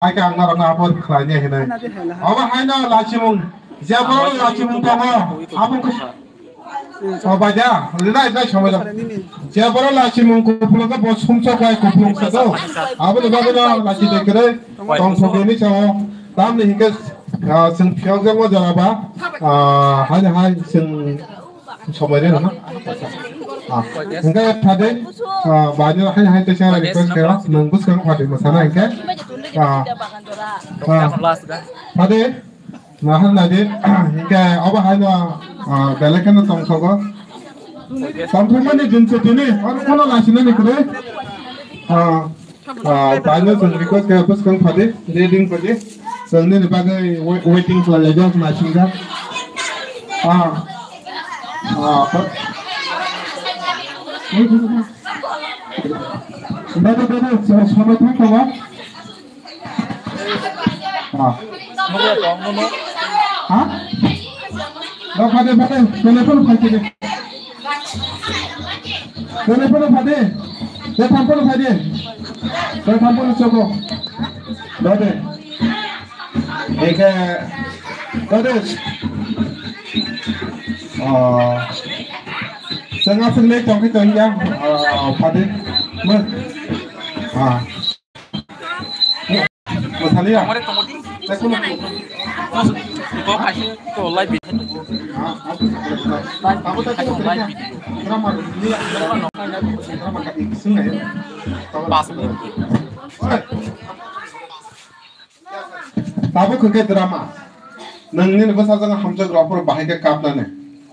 ai ka ngara na pon khlanya hinai aba haina lachimung jabaro lachimung tama abung ko obaja lina ida shamala jabaro lachimung ko pulga bo sumso kai ko pulung sa do abu bagana lachi dekre tong phogeni chawo tam ni hinga sing phyong mo jaraba haina hai sing somai ne na hinga thade bajo hai te chara request kara nang bus kang phade masana hinga thade nahan nade hinga aba haina belakana tong thogo samthumani jinse tini ar kono lasina ni kre bajo sing request kara bus kang phade reading phade sangni ni bagai waiting for lejo na chinga Sudah ada sama tu apa? Dah pada, telepon pakai deh. Telepon pakai, telepon pakai, telepon cokok. Dah deh. Dah deh. Sangat senang trong cái tuần giang phát đi mơ một thằng đi à đây có phải có live bị kamu tadi drama ini drama kat sungai pas kamu ke drama nangni ne basa jang hamja grapor bahai ke kapna ne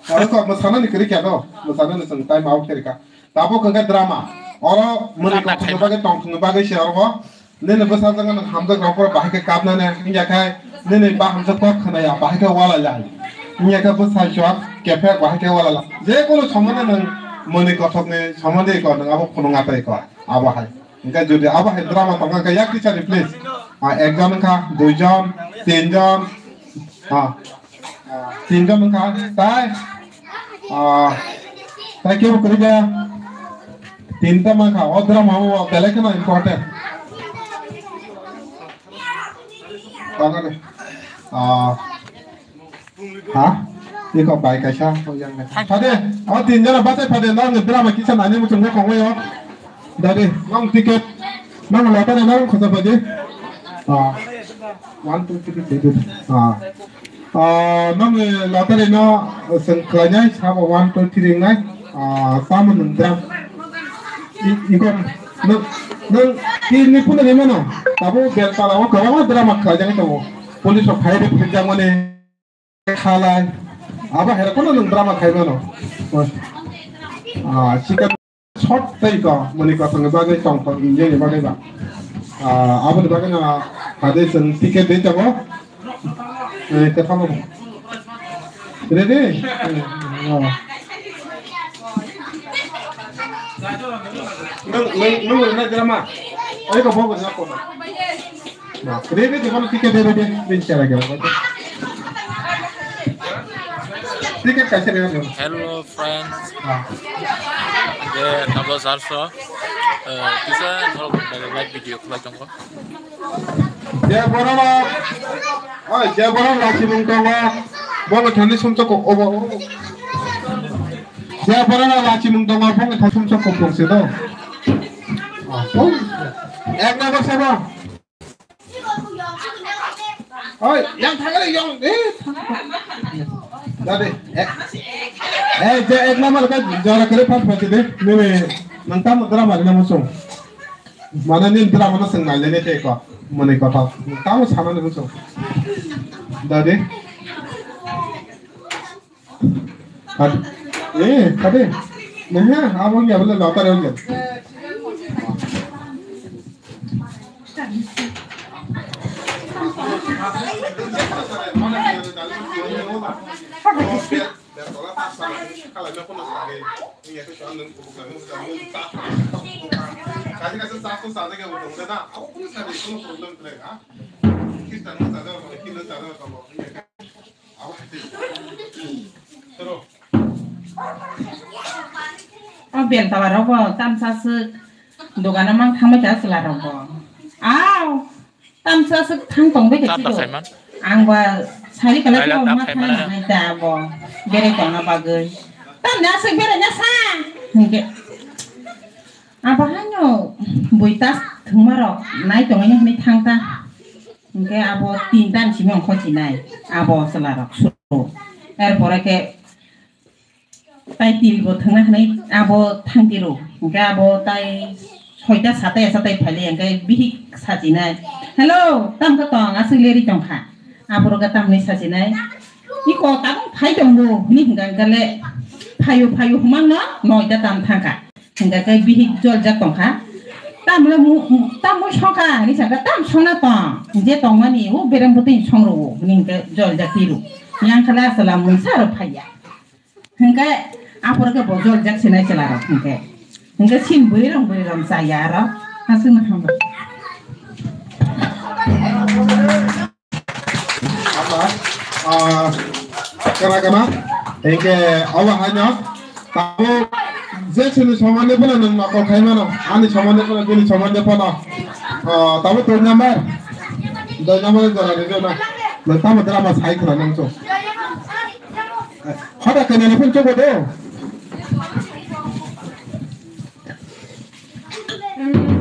और तो मसाना निकली क्या तो मसाना ने संग time out करेगा तापो कंगे ड्रामा और मने को सुनबा के टंग सुनबा के शेयर हो ने ने बसा जंग हम तो ग्राफर बाहे के कापना ने इंया खाय ने बा हम सब खना या बाहे के वाला जाय इंया का बसा शॉट कैफे बाहे के वाला जे कोनो समने न मने कथक ने समने को न अब फुनुंगा तय को आबा हाय इनका जुदि आबा हाय ड्रामा तंगा का याक टीचर रिप्लेस एक जन का दो जन तीन जन तीन जन का ताय ताकि वो करेगा तीन टा माँ का और ड्रामा वो पहले के ना इम्पोर्टेंट बागा ने हाँ ये को बाइक कैसा हो जाएंगे फादे और तीन जना बातें फादे ना ने ड्रामा किसा नानी मुझे मुझे कौन है दादी नॉन टिकट नॉन लाता ने नॉन खुदा बजे 1 2 3 nong lottery no sengklanya sama 1 2 3 ngai sama nendram ikon nong ini pun dari mana tahu biar kalau kamu drama kerja itu polis of fire penjang mana halai apa hera pun nong drama kai mana jika short tay ka menikah dengan bagai tongkol injil bagai ba apa bagai na ada seng tiket deh coba kita kamu ready nung drama ayo kau bawa siapa nah ready di mana tiket ready bicara lagi tiket kasih ready hello friends ada tabel salsa bisa kalau dari live video kelak jongkok Jabara lachimung tawa bonga thani sumcha ko obo Jabara lachimung tawa bonga thani sumcha ko pokse do ek number saba oi yang thagale yang dade je ek number ka jara kare phat phat de me nangtam drama na musung mana nin drama na seng nale ne te ko mane kata kamu sama ne musung dade kade nah abang ya boleh latar ya biar tawar apa tam sase dogan emang kang baca selar apa aw tamsa sek thang tong be ke Tap ti tak do khaiman. angwa sari kala Ay, ko tap ma khaiman tha nai ta bo bere tong na bagai tam na sek bere nya sa hingke apa hanyo buitas thumaro nai tong nya ni thang ta hingke abo tin tan simong khochi nai abo salarok suru erpore ke tai tilbo thangna nai abo thangtiru hingke abo tai hoita sate phale hingke bihi sajinai hello tam ka tong asing leri tong kha aboro ka tam ni sajinai iko tam phai tong bu ni hingga gale phayu humang no noida tam thangka hingga kai bihi jol jak tong kha tam mo shoka ni saka tam sona tong je tong mani u berem putin songro hingga jol jak tiru yang khala salam muisar phaya hingga aboro ka bojol jak sinai celarok hingga sin buri ram saya ro asing hamba karena engke awak hanya tahu sini samannya pun ada makol kayak mana ani samannya pun ada samannya pun tahu tuh nyamar jalan itu nah tahu drama saya kurang nangso ada kenapa pun coba deh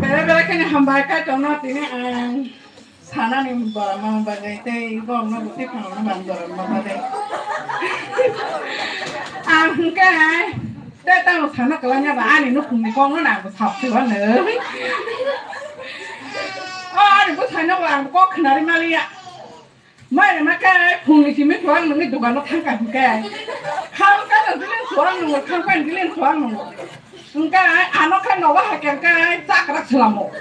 bela kena hambaka jono tini sana ni barama bagai te gong no buti pang no bandor mabade angka te tang sana kalanya ba ani no kung ni gong no na bu sap tu ne ani bu sana ba ko khnari malia mai na ka kung ni kimi tuan ni dukan no thang ka ka khang ka no dilen tuan no khang ka dilen tuan no enggak, anak kan nawa hakem kan cakrak selamu.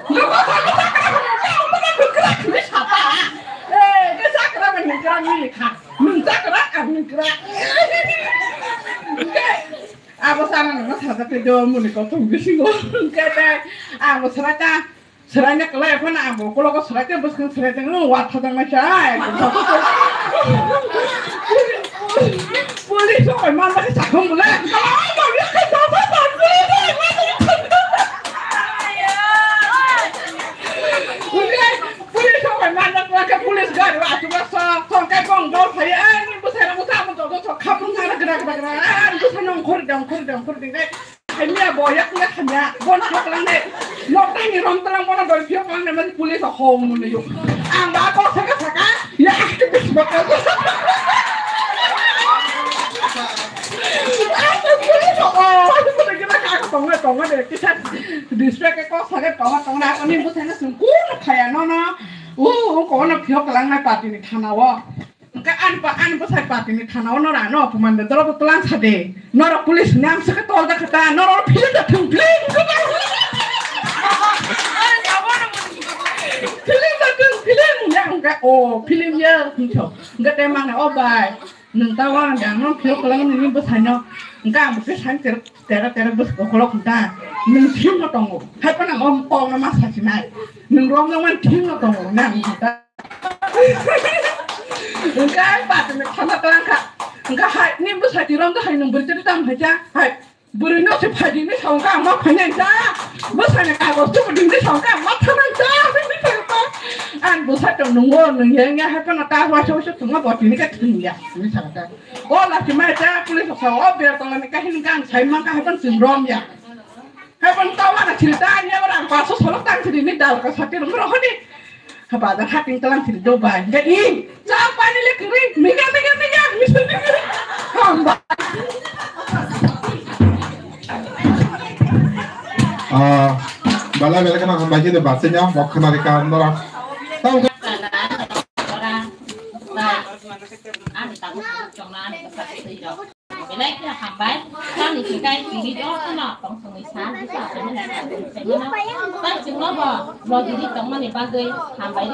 Cakrak meninggal milik hak, mencakrak kan meninggal. Enggak, apa sana nama sahaja video muni kau tunggu sih gua. Enggak deh, apa seranya kelai pun aku, kalau kau seranya buskan seranya nu wat hadang macam. Boleh soal mana sih cakap boleh? Kalau dia kan dapat Pulis soal mana mereka pulis gak ada waktu masa songkai gongdol saya ini busai buta mencoba kapung sana gerak busai nongkur deh hanya boyak nggak hanya bonjok lang deh lokta ni rom terang mana dol piok lang deh masih pulis hong mana yuk angga kok saka ya aktivis bakal tongga deh kita distrek kok sakit tongga ini busai na sungguh kayak nona kok na piok lang na pati ni thanawa enggak an busai pati ni thanawa nora no pemanda terlalu telan sade nora pulis nyam seketol dah kata nora pilih dah tumpling pilih ya enggak pilih ya enggak temang na obai nentawang jangan piok lang ini busanya enggak busai tera bus kalau kita nengtim atau hai pernah ngompong nama sasinai nengrom yang tim atau nang kita enggak pak sama terangkat enggak hai ini bus hai tiram tuh hai neng bercerita baca hai beri nasi pagi ini sangka mak panjang jah bus hai neng agak tuh beri ini sangka mak panjang jah ini siapa an bus hai tuh nunggunya hai pernah tahu wasau semua buat ini kan tinggal ini sangat oh lah cuma aja kulit soal biar kalau nikahin kan saya mangka hepan sindrom ya hepan tahu ada ceritanya orang pasus kalau tang sedini dal ke sakit rumah nih apa ada hati telan cerita doba jadi siapa nih lekering mingga misalnya hamba bala kan hamba jadi bahasanya waktu mereka orang tahu kan anh tặng chồng là anh có phải gì đâu cái đấy là hàng bán sao thì chỉ cái đi đó nó tổng số 16 cái sao phải nó là phải nó tới chừng nó bò gì đi tổng mà này ba người hàng bán